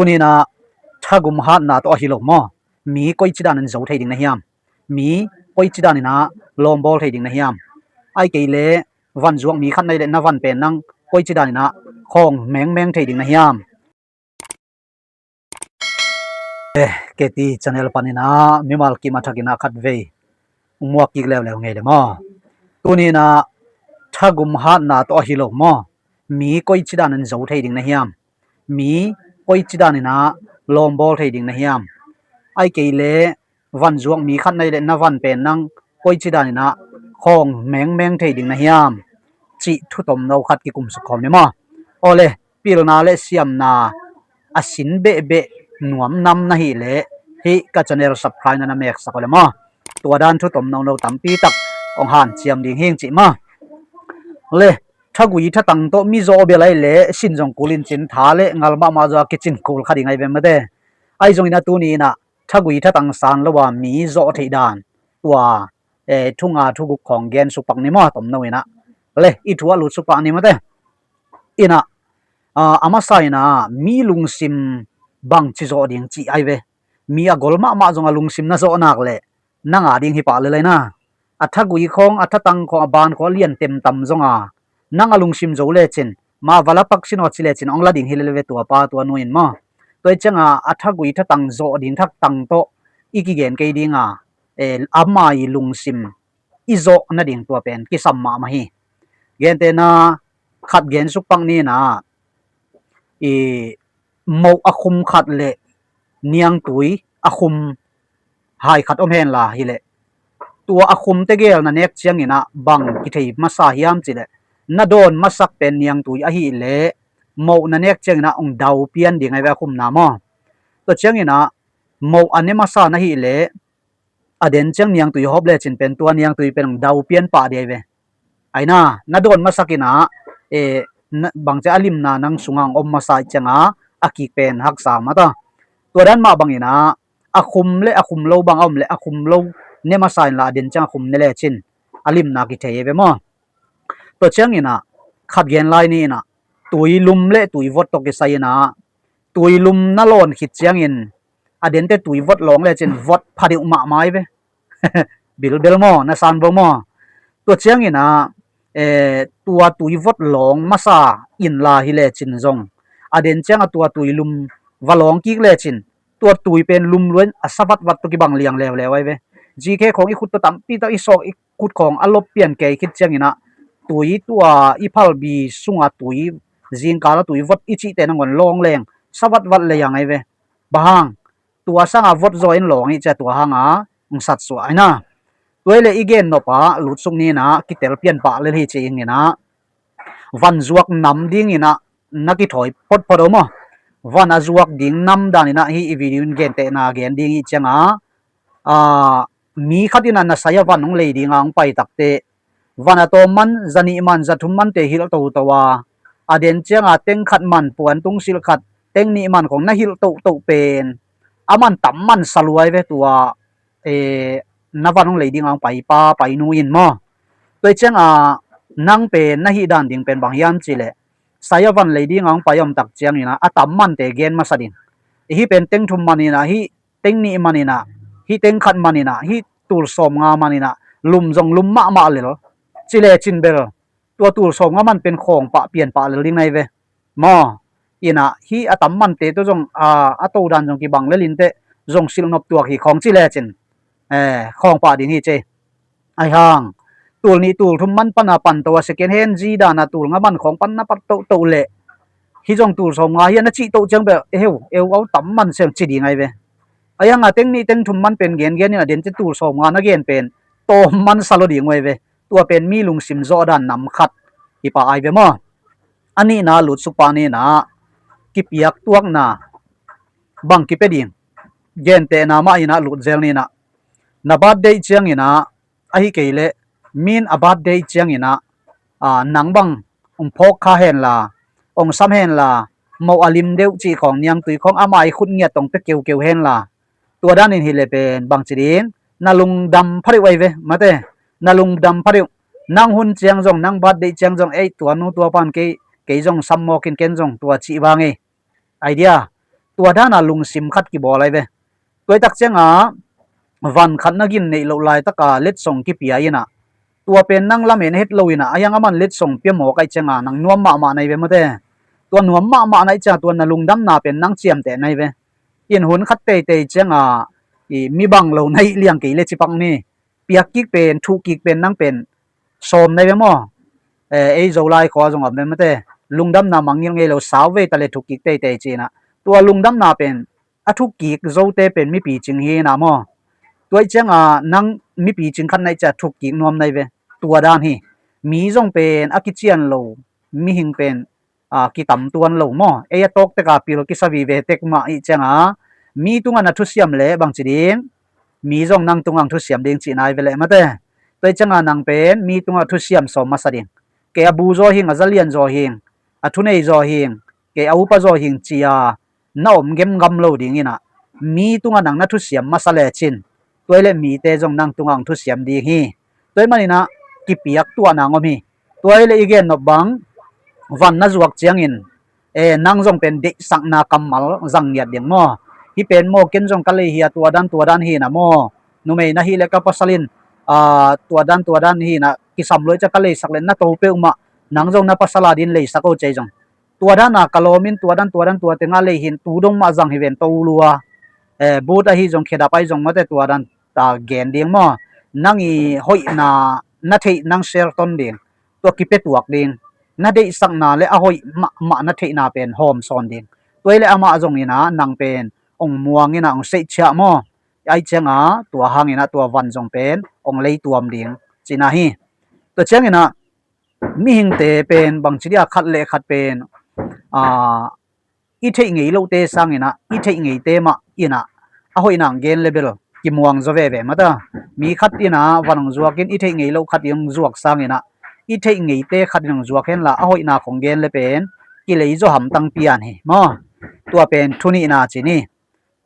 ตุนีนะถ้ากุมหานาตัวฮิโลมอมีก้อยจิดานันเจ้าไทยดิ่งนะฮิยามมีก้อยจิดานินะลอมบอลไทยดิ่งนะฮิยามไอเกเลวันจวงมีขันในเดนนะวันเป็นนังก้อยจิดานินะของแมงไทยดิ่งนะฮิยามเกตีจันเอลปานินะมิมาลกิมาทักินะขัดเวมัวกิกแล้วไงเดมอตุนีนะถ้ากุมหานาตัวฮิโลมอมีก้อยจิดานันเจ้าไทยดิ่งนะฮิยามมีก้อยจิดานินะลอมบอลไทยดิ่งนะฮิยามไอเกเลวันจวงมีขันในเดนนะวันเป็นนังก้อยจิดานินะของแมงไทยดิ่งนะฮิยามจิทุตมนาวขัดกิกุมสุขอมเนี่ยมอโอเลปีลนาเลเซียมนาอสินเบหนวมนำนะฮิเลฮิกัจเนลสับไพรนันเมกสักเลยมอตัวด้านทุตมนาวตัมปีตักองหานเจียมดิ่งเฮงจิมาเลถ้ากุยถ้าตั้งโตมีโจเบลัยเลสินจงกุลินจินทาเลงัลมามาจากกิจินกุลขัดยังไงเป็นมาเดไอจงอินาตูนีนะถ้ากุยถ้าตั้งสารแล้วว่ามีโจที่ด่านตัวทุ่งทุกของเกนสุปักนิมอตมนวินะเลอีทัวลุสุปักนิมาเดอินะอามาไซนะมีลุงซิมบังจิโจดิ่งจีไอเวมีอากอลมาจงลุงซิมนะโจนักเลนังดิ่งฮิปาเลยนะอัฐกุยของอัฐตังของบานของเลียนเต็มตำจงนังลุงซิมโจเลจินมาวลาปักชินอชิเลจินองลาดิ่งฮิเลเวตัวป้าตัวนุยนมาตัวจังอัฐกุยทัตังโจดิ่งทักตังโตอีกิเกนเกดิ่งอามาอีลุงซิมอีโจนั่นดิ่งตัวเป็นกิสัมมามาฮีเกนเตนะขัดเกนสุปังนี่นะโมอคุมขัดเลเนียงตุยอคุมหายขัดอมเฮนลาฮิเลตัวอคุมเตเกลนั่นเอกเชียงนี่นะบังกิเทยมาสาฮิยามจิเลนาโดนมาสักเป็นเนียงตุยอหิเลโมนั่นเอกเชียงนะองดาวเปียนดิ่งไอเวคุมนามอตัวเชียงนี่นะโมอันนี้มาสานะฮิเลอเดนเชียงเนียงตุยฮอบเลจินเป็นตัวเนียงตุยเป็นองดาวเปียนป่าเดียเวไอนะนาโดนมาสักกินะบางจะอลิมนานังสุงังอมมาสายจังอากิเป็นฮักสามาตาตัวด้านมาบางนะอาคุมเลอาคุมโลบางอมเลอาคุมโลเนมาสายละเดินจังคุมเนเลชินอลิมนากิเทยเวมอตัวเชียงนี่นะขัดเย็นไลนี่นะตุยลุมเลตุยวดตกไซนะตุยลุมนั่ลอนขิดเชียงอินอเดนเตตุยวดหลงเลชินวดพาดิอุมาไม้เวบิลมอนะซานบมอตัวเชียงนี่นะตัวตุยวดหลงมาซาอินลาฮิเลชินจงอเดนเชียงตัวตุยลุมวลองกิกเลชินตัวตุยเป็นลุมล้วนอสวัดวัดตุกิบังเลียงแล้วไว้เวจีเคของอีขุดตัวตั้มปีตาอีสอกอีขุดของอลบเปลี่ยนเกยคิดเชียงนี่นะตุยตัวอีพัลบีสุงตุยจีนกาลตุยวัดอีจิเตนังวันลองแรงสวัดวัดเลยยังไงเวบางตัวสังอาวัดจอยหลงอีจะตัวหางสัตว์สวยนะตัวเลยอีเกนนปะหลุดสุงนี่นะกิเตลเปลี่ยนปะเลยที่จริงนี่นะวันจวกนำดิ้งนี่นะนักกิถอยพดพดอมวันจวกดิ้งนำดานี่นะฮีวิดีโอเกนเตนาเกนดิ้งอีจังมีขัดยันนะสายวันน้องเลยดิ้งอ่างไปตักเตวันตัวมันจันิมันจะทุ่มมันเตหิลตัวอเดนเจียงเต็งขัดมันปวนตุงสิลขัดเต็งนี่มันของน่าหิลตัวเป็นมันต่ำมันสลวยเวตัวนวันน้องเลยดิ้งอ่างไปป้าไปนูอินมอตัวเจียงนั่งเป็นน่าหิดันดิ้งเป็นบางยามจิเลสายวันเลยดิ้งอ่างไปยอมตักเจียงนี่นะต่ำมันเตเกนมาสดินฮีเป็นเต็งทุ่มมันนี่นะฮีเต็งนี่มันนี่นะฮีเต็งขัดมันนี่นะฮีตูลสมงามันนี่นะลุมจงลุมมาเลยหรอจิเลจินเบลตัวตูลสมงามันเป็นของปะเปลี่ยนปะเลยดิ้งไงเวมออีนะฮีต่ำมันเตตัวจงตัวดันจงกีบังเลลินเตจงสิลนบตัวฮีของจิเลจินของปะดิ้งฮีเจไอห่างตูลนี้ตูลทุ่มมันปันปันตัวสเกนเฮนจีดานะตูลงามันของปันปันโตเละฮิจงตูลสมงาเฮียนะจิโตจังเบลเอาต่ำมันเสียงจิดีไงเวไอ้ยังเต็งนี่เต็งทุ่มมันเป็นเกนนี่นะเด่นจะตูลสมงานะเกนเป็นโตมันสลดดิ่งไว้เวตัวเป็นมีลุงซิมจอดันนำขัดอีป่าไอเวมออันนี้นะหลุดสุปานี่นะกิเปียกตัวนะบังกิเปดิ่งเกนเตนะมาอีนะหลุดเจลนี่นะนับบัดเดย์เจียงอีนะไอ้เกลมินอับบัดเดย์เจียงอีนะนังบังพกข้าเห็นละซ้ำเห็นละโมอลิมเดวจีของยังตุยของอามาอีขุดเงียตรงไปเกี่ยวเห็นละตัวด้านนี้เลยเป็นบางจีดิงนาลุงดำพริไว้เวมาเตนาลุงดำพริวนางหุ่นเจียงจงนางบัดเดย์เจียงจงตัวนู้ตัวปันเกยจงซัมโมกินจงตัวจีบางไอเดีย ตัวด้านาลุงซิมขัดกี่บ่อะไรเว้ตัวตักเจียงวันขัดนักินในโลลายตะกาเล็ดส่งกี่ปีอ่ะนะตัวเป็นนั่งละเมนเฮ็ดโลยนะยังมันเล็ดส่งเปียหมอไก่เจียงนังนัวมาในเว้มาเต้ตัวนัวมาในจ้าตัวนาลุงดำนาเป็นนั่งเจียมแต่ในเว้ยินหุนขัดเตเจียงมีบังโลในเลี้ยงกี่เล็ดจิปังนี่เปียกกิกเป็นทุกกิกเป็นนั่งเป็นสมในเว้มอไอ้โจไลขอจงอับเว้มาเต้ลุงดำนามังยังไงเราสาวเวตะเลทุกกิกเตจีนะตัวลุงดำนาเป็นทุกกิกโจเตเป็นมีปีจิงเฮนะมอตัวเจียงนั่งมีปีจิงขันในจะทุกกิกนวมในเวตัวด้านฮีมีจงเป็นกิเจียนโลมีหิงเป็นกิตำตัวโลมอเอตกตะกาปิโลกิสวีเวเทกมาอีเจียงมีตุงันทุเสียมเล่บางจีดิงมีจงนั่งตุงังทุเสียมดิงจีนายเวเลมาเตตัวเจียงนั่งเป็นมีตุงังทุเสียมสมมาสดิงเกอบูโจหิงจะเลียนโจหิงทุนเอโจหิงเกออุปโจหิงจีน้อมเกมกำโลดิงินะมีตุงันนั่งทุเสียมมาสเลชินตัวเล่มีเตจงนั่งตุงังทุเสียมดิงฮีตัวมันนี่นะกิปียกตัวนางอมีตัวเล่อีเกนนบังวันน่าจวกเจียงอินนางจงเป็นเด็กสังนากำมัลจังเงียดเดียงมอที่เป็นโมเกนจงกะเลยเฮียตัวด้านฮีนะมอนุเมนะฮีเลกับปัสลินตัวด้านฮีนะกิสำเลยจะกะเลยสักเลนนะโตเปอุมะนางจงนะปัสลาดินเลยสักโอเจจงตัวด้านนะกะโลมินตัวด้านตัวเตงาเลยหินตูดงมาจังฮิเวนโตลัวบูตาฮีจงเขดาไปจงมาแต่ตัวด้านตาเกนเดียงมอนางอีหอยนาเทนางเชลตันเดียงตัวกิเปตวกเดียงนาเดสังนาเลอหอยมานาเทนาเป็นโฮมซอนเดียงตัวเลอามาจงนี่นะนางเป็นองมัวงี้นะองเสชะมอไอเจียงตัวหางนี่นะตัววันจงเป็นองเลยตัวมเดียงจีน่าฮีตัวเจียงนี่นะมีหิงเตเป็นบางทีขัดเละขัดเป็นอีเทงไงโลเตสังนี่นะอีเทงไงเตมาอีนะอหอยนางเกนเลเบลกิมวงจะเวมาตามีขัดอีนะวันจวกกินอีเทงไงโลขัดยังจวกสังนี่นะอีเทงไงเตขัดยังจวกเห็นละอหอยนาของเกนเลเป็นกิเลยจะหำตั้งเปียนเฮมอตัวเป็นทุนีนาจีนี่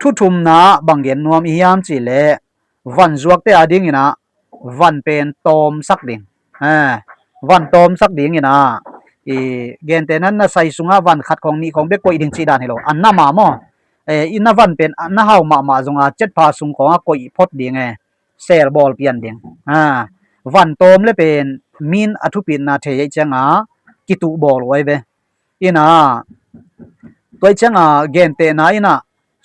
ทุทุมนาบางเกนนวมอียามจีเลวันจวกเตอดิ่งนะวันเป็นตอมสักดิ่งวันตอมสักดิ่งนะเกนเตนั้นนะใส่สุงวันขัดของนี้ของเบกโกอีดิ่งจีดานเฮโลอันน่ามามออินนาวันเป็นอันน่าเฮามาจงเจ็ดพาสุงของโกอีพดดิ่งเซลบอลเปียนดิ่งวันตอมเลยเป็นมินอทุปินนาเทยจังกิตุบอลไว้เวอินะตัวจังเกนเตนะอินะ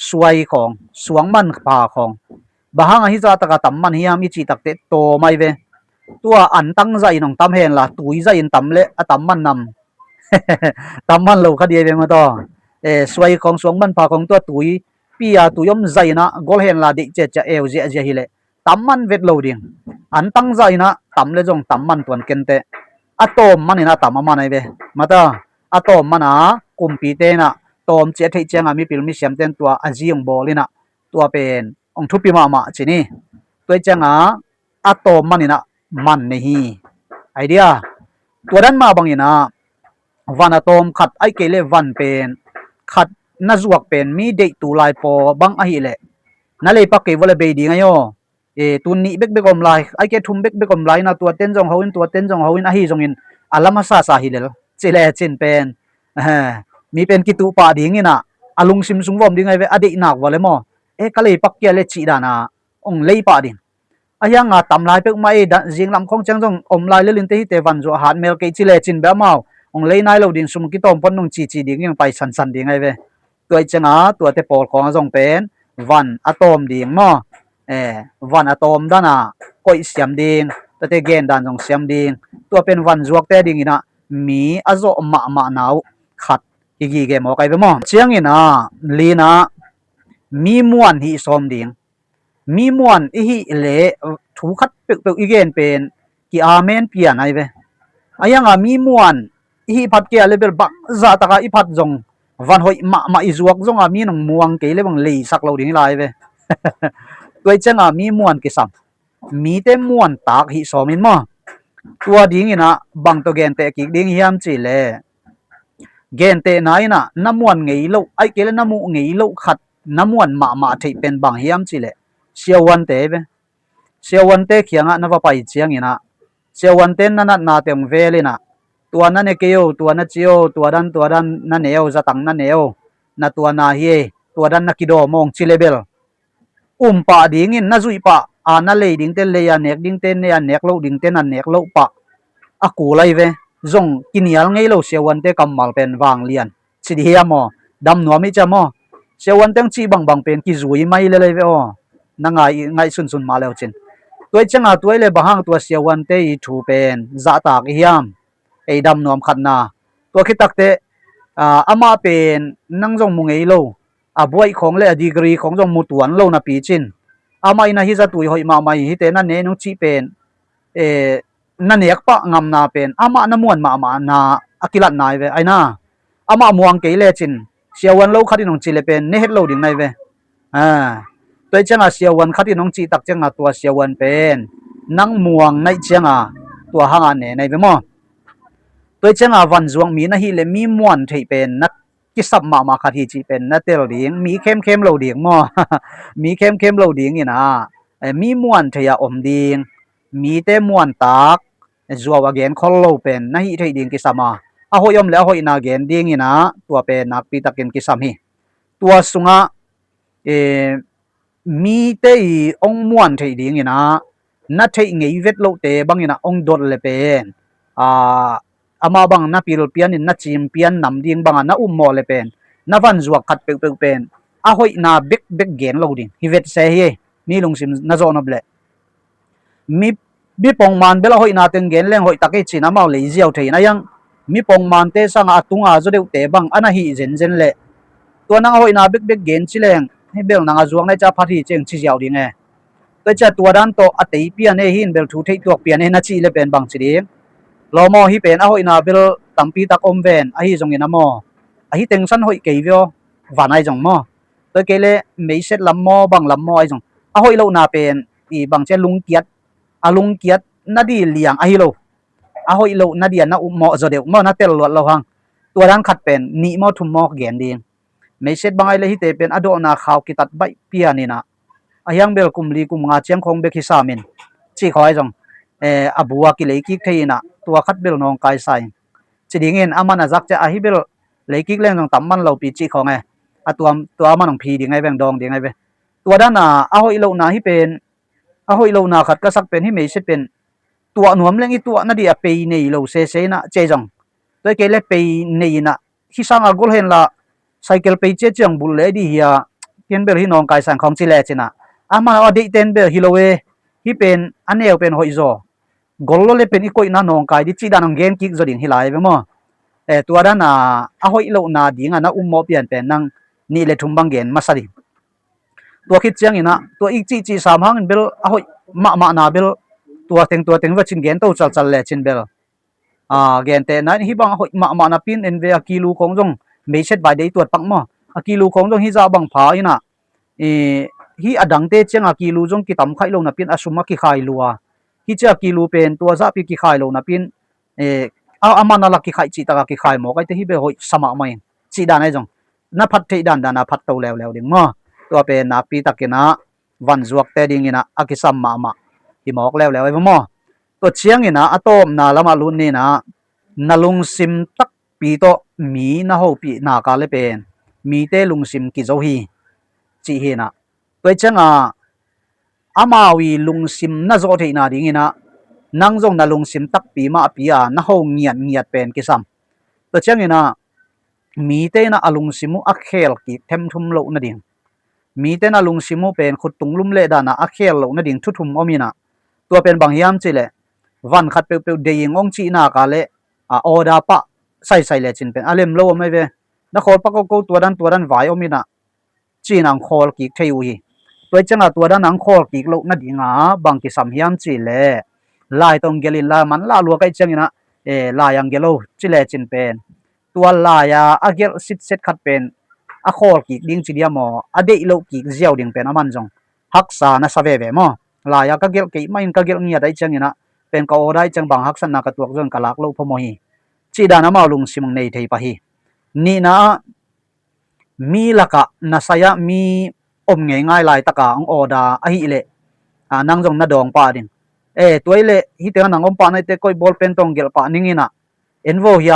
สวยของสวงมันพาของบางฮิจาตะกะตัมมันฮิยามิจิตักเตโตไม่เวตัวอันตั้งใจน้องตำเห็นละตุยใจอินตำเละตัมมันนำตำมันเราคดีเวมาต่อสวยของสวงมันพาของตัวตุยปียตุยมใจนะกอลเห็นละดิเจจะเจฮิเลตัมมันเวทโลดิงอันตั้งใจนะตัมเลจงตัมมันตัวเกนเตอะโตมมันนะตัมมันไอเวมาต่ออะโตมมันกุมปีเตนะตอมเจที่เจียงมีปิลมิเซียมเต็นตัวอาจียงบอลินะตัวเป็นองทุปิมาจีนี่ตัวเจียงอะโตมมันนะมันนี่ไอเดียตัวนั้นมาบางอย่างนะวันอะโตมขัดไอเกเลวันเป็นขัดน่าจวกเป็นมีเด็กตัวลายปอบางอะฮิเลนั่นเลยปักเกวลเบดีไงโยตัวนี้เบกอมไลไอเกทุมเบกอมไลนะตัวเต้นจงเขาอินตัวเต้นจงเขาอินอะฮิจงอินอัลลามาซาฮิเลเจเลจินเป็นมีเป็นกิตุปาดิ่งนะอลุงซิมซุงวอมดิ่งไงเวอดีนักวะเลยมอกะเลยปักเกเลจีดานะองเลยปาดิ่งอายังตำลายเป็กไม่จิงลำของจังจงอมลายเลลินเตฮิเตวันจัวหาดเมลเกจิเลจินแบบมาองเลยนายเราดิ่งซุมกิตอมปนนงจีดิ่งยังไปสันดิ่งไงเวตัวจังตัวเตปอลของจงเป็นวันอะตอมดิ่งมอวันอะตอมด้านะก็อิสยามดิ่งตัวเตเกนด้านจงเสียมดิ่งตัวเป็นวันจวกเตดิ่งนะมีอโซมาหนาวขัดอีกเกมออกไปบ่มอเชียงอินะลีนะมีมวนหิสมดิ่งมีมวนอีหิเลถูขัดเปอีเกนเป็นกิอาเมนเปียนไอเวอายังมีมวนอีหิพัดเกเลเบลบักซาตะกะอีพัดจงวันหอยมาอีจวกจงมีนงม่วงเกเลบังลีสักเราดิ่งไลเวตัวจังมีมวนกิสัมมีเตมวนตากหิสมินมอตัวดิ่งอินะบังตัวเกนเตกิดิ่งยามจิเลเกนเตนายนะน้ำมวนไงโลไอเกลน้ำมูไงโลขัดน้ำมวนมาที่เป็นบางเฮียมจิเลเชียววันเตเบเชียววันเตเขียงนับไปเชียงอินะเชียววันเตนั่นนาเต็มเวลินะตัวนั้นเกี่ยวตัวนั้นเจียวตัวนั้นนั่นเอวจะตั้งนั่นเอวนั่นตัวนาเฮ ตัวดันนักกิโดมองชิเลเบลปะดิ่งอินนาจุยปะนาเลยดิ่งเตนเลยเนกดิ่งเตนเนี่ยเนกโลดิ่งเตนนันเนกโลปะอากูไลเวจงกินยาลไงโลเสียวันเตกำมัลเป็นวางเลียนสิเดียมอดำหนัวไม่จะมอเสียวันเตงจีบังเป็นกิจุยไม่เลยเวอนังไงสุนมาแล้วจินตัวจังอาตัวเลยบางตัวเสียวันเตยถูเป็นจ่าตากเฮียมไอ้ดำหนัวขัดนาตัวคิดตักเตอามาเป็นนั่งจงมุงไอโลบวยของเลยดีกรีของจงมุตวนโลนาปีจินอามาอินาฮิจะตุยหอยมาไม่ฮิเตนั่นเนนุชีเป็นนั่นเอกปะงำนาเป็นอามาน้ำมวนมานาอากิลัดนายเวไอนาอามาม่วงเกลเลจินเสียวันโลขัดน้องจีเลเป็นเนเหโลดิ่งนายเวตัวจังอาเสียวันขัดน้องจีตักจังอาตัวเสียวันเป็นนั่งม่วงในจังอาตัวหางอันเนในเวมอตัวจังอาวันจวงมีนะฮิเลมีม่วนที่เป็นนักกิสับมาขัดที่จีเป็นนักเตลดิ่งมีเข้มโลดิ่งมอมีเข้มโลดิ่งนี่นะมีม่วนที่อมดิ่งมีเตม่วนตักจัวว่าเกนคอลโลเป็นนะฮิที่ดิ่งกิสับมาหอยอมแล้วหอยนาเกนดิ่งนี่นะตัวเป็นนักปีตักเกนกิสับฮีตัวสุงะมีเตองม่วนที่ดิ่งนี่นะนัดที่เงยเวทโลเตบังนี่นะองดดเลยเป็นอามาบังนับพิลเปียนินนัดจิมเปียนนำดิ่งบังนะมอเลยเป็นนับวันจัวขัดเป็นหอยนาเบกเกนโลดิ่งฮิเวทเสียนี่ลุงซิมน่าจะนบเลยมีปองมันเบลหอยนาเต็งเกนเล่งหอยตะเกจินามาเลยเจียวที่นะยังมีปองมันเตสังอาตุงอาจุเดวเตบังอันนั้นฮิเจนเล่ตัวนังหอยนาเบกเกนชิเลงให้เบลนังอาจวงในจ่าพัดที่เจงชิเจียวดิ่งตัวจะตัวดันโตอัตติเปียนหินเบลทูเทตัวเปียนนัดชิเลเป็นบังชิดิ่งลมอฮิเป็นหอยนาเบลตั้มปีตักอมเวนฮิจงยินามอฮิเต็งสันหอยเกี่ยววันไอจงมอตัวเกเลไม่เสร็จลำมอบังลำมอไอจงหอยโลนาเป็นอีบังเจลุงเกียดลุงเกียดนาดีเลียงฮิโลหอยโลนาดีนะมอจะเดียวมอนาเตลลวดเราหังตัวดันขัดเป็นนิมอทุมมอเกนดิ่งไม่เสร็จบางไอเลยฮิเตเป็นอโดนาข่าวกิตัดใบเปียนี่นะยังเบลกุมลีกุมงาเชียงคงเบกิสามินจีขอไอจงบัวกิเลกิกเทีนะตัวขัดเบลนองกายใส่จีดิ่งเงินอามันจักจะฮิเบลเลกิกเล่นตรงตั้มมันเราปีจีของตัวมันของพีดิ่งไงแบงดองดิ่งไงเวตัวด้านน่ะหอยโลนาฮิเป็นหอยโลนาขัดก็สักเป็นฮิไม่เสร็จเป็นตัวหนวมเล่งอีตัวนั่นดีไปในโลเซนะเจจงตัวเกลไปในนะที่สร้างอากลเห็นละไซเคิลไปเจจังบุลเลดีเฮียเพียนเบลฮินองกายสังของจิเลจินะมาอดีตเต็นเบลฮิโลเวฮิเป็นอันเอวเป็นหอยโซกอลโลเลเป็นอีกคนนั่นองกายดิจีดานองเกนกิกจดินฮิไลเวมอตัวด้านน่ะหอยโลนาดิ่งนะมอเปลี่ยนเป็นนั่งนี่เลทุมบังเกนมาสดิตัวคิดเจียงอีนะตัวอีกจีสามหังเบลหอยมานาเบลตัวเต็งว่าชินเกนโตจัลเลชินเบลเกนเตนั้นฮิบังหอยมานาปินเอ็นเวอกิลูของจงไม่เช็ดใบเดียตัวปังมอกิลูของจงฮิจาบังพาอีนะฮิอดังเตเจียงกิลูจงกิตำไข่ลงนับปินอาชุมากิไข่ลัวฮิเจ้ากิลูเป็นตัวซาปิกิไข่ลงนับปินอามานาลักกิไข่จีตากกิไข่หมอกไอเตฮิเบลหอยสมัครไม่จีดานไอจงนับพัดเทดันดานับพัดโตแล้วดิ่งมอตัวเป็นนับปีตะกินะวันจวกเตดิ่งอินะอากิสัมมาที่หมอกแล้วไอ้พมอตัวเชียงอินะอะโตมนาละมาลุนนี่นะนาลุงซิมตักปีโตมีนะโฮปีนากาเลเป็นมีเตลุงซิมกิโจฮีจีเฮนะตัวเชียงอามาวีลุงซิมนะโจเทนาดิ่งอินะนังจงนาลุงซิมตักปีมาปีนะโฮเงียดเป็นกิสัมตัวเชียงอินะมีเตนะอลุงซิมุอักเคลกิเทมทุมโลนะดิ่งมีเตนะลุงซิมุเป็นขุดตุงลุมเลดานะอักเคลโลนะดิ่งทุทุมอมีนะตัวเป็นบางยามจิเลวันขัดเปียวเดียงองจีนากาเลออดาปะใส่เลจินเป็นอเลมโลไม่เวนักขอปะก็ตัวดันไว้อมีนะจีนังคอลกิเทวีตัวจังตัวดันนังคอลกิโลนะดิ่งบางกิสัมยามจิเลลายตรงเกลินลามันลาลัวไกจังนะลายังเกโลจิเลจินเป็นตัวลายอาเกลสิทเซตขัดเป็นอาคอลกิดิ่งจีเดียมอเดโลกิเจียวดิ่งเป็นอามันจงฮักษานะสเวเวมอลายก็เกลกี่ไม่ก็เกลเงียได้จังนะเป็นก็ได้จังบางฮักษณะกระตัวจนกะลักโลพมหีจีดานะมาลุงซิมงในเทปะฮีนี่นะมีละกะนะสยะมีอมง่ายลายตะกะองอดาอหิเลนังจงนะดองปาดิงตัวเลฮิเตนังอมปาในเตก้อยบอลเป็นตองเกลปานิงินะเอ็นโวเฮีย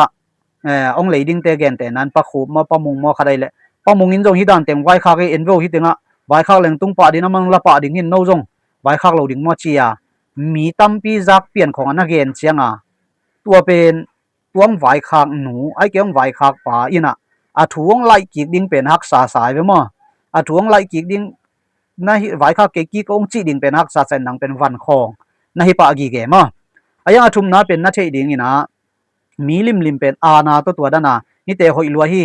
องเลดิ้งเตเกนเตนั้นปะคูมาปะมุงมอคาได้เล pa mungin jong hi dan teng vai kha ke envo hi tenga vai kha leng tung pa din amang la pa ding hin no jong vai kha lo ding mo chia mi tampi zak pian khong ana gen chianga tua pen tuam vai khak nu ai kem vai khak pa ina a thuang lai ki ding pen hak sa sai ve mo a thuang lai ki ding na hi vai khak ke ki kong chi ding pen hak sa chen nang pen van khong na hi pa gi ge ma aya thum na pen na thei ding ina mi lim pen ana to tua dana ni te hoi lua hi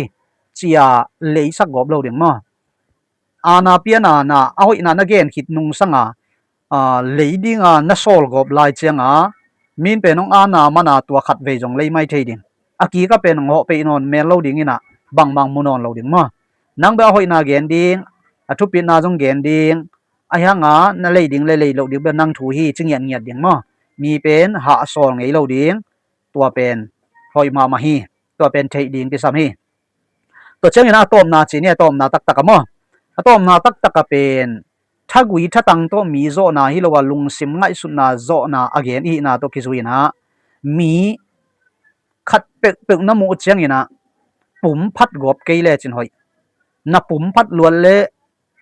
chia lei sak gob lo ding ma ana piana na a hoi na na gen khit nung sanga leidinga na sol gop lai changa min pe nong ana mana tua khat ve jong lei mai thei ding aki ka pen ngo pe non mel lo ding ina bang munon lo ding ma nang ba hoi na gen ding athu pin na jong gen ding ayanga na lei ding le lo ding ba nang thu hi chingyan ngiat ding ma mi pen ha sol ngei lo ding tua pen hoi ma hi tua pen thei ding ki sam hi to chang ina tom na chi ne tom na tak tak ma tom na tak tak ka pen thagui thatang to mi zo na hi lowa lung sim ngai su na zo na again hi na to kizuina mi khat pe na mu chang ina pum phat gop ke le chin hoi na pum phat luan le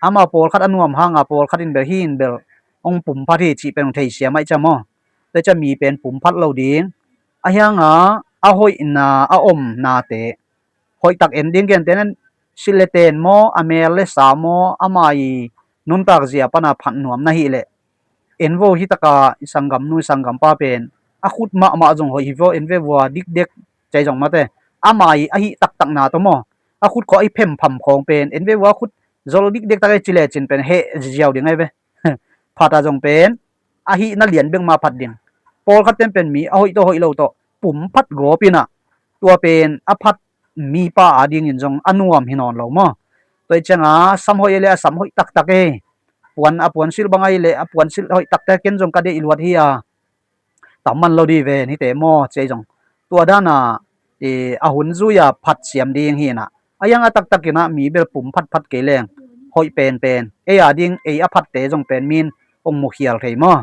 ama pol khat anuam hanga pol khat in ber hin bel ong pum phat hi chi pen thei sia mai chamo te cha mi pen pum phat lo ding a hyanga a hoi na a om na te hoi tak ending gen ten sileten mo amel le sa mo amai nun tak zia pana phan nuam na hi le envo hi taka isangam nu sangam pa pen a khut ma jong hoi vo enve wa dik dek chai jong mate amai a hi tak na to mo a khut ko ai phem pham khong pen enve wa khut zol dik dek ta chile chin pen he jiaw ding ai ve phata jong pen a hi na lian beng ma phat ding pol khatem pen mi a hoi lo to pum phat go pina tua pen a phat mi pa ading in jong anuam hinon lo mo toi changa sam hoi le sam hoi tak e puan sil bangai le puan sil hoi tak ta ken jong ka de ilwat hi a tamman lo di ve ni te mo che jong tua dana a hun zu ya phat siam ding hi na ayang tak ina mi bel pum phat ke leng hoi pen e a ding e a phat te jong pen min ong mu khial thei mo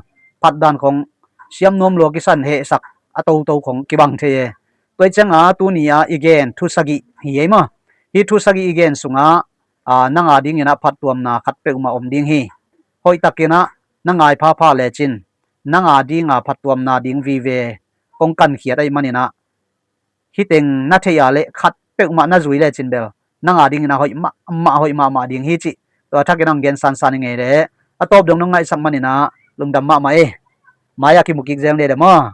phat dan khong siam nom lo ki san he sak a to khong ki bang the toi changa tu nia again thu sagi hi ma hi thu sagi again sunga nanga ding ina phat tuam na khat pe ma om ding hi hoi takina nangai pha le chin nanga dinga phat tuam na ding vi ve kong kan khiat ai manina hiteng na theya le khat pe ma na zui le chin bel nanga ding na hoi ma ding hi chi to thakinang gen san nge le atop dong ngai sang manina lungdam ma e maya ki mukik jeng le de ma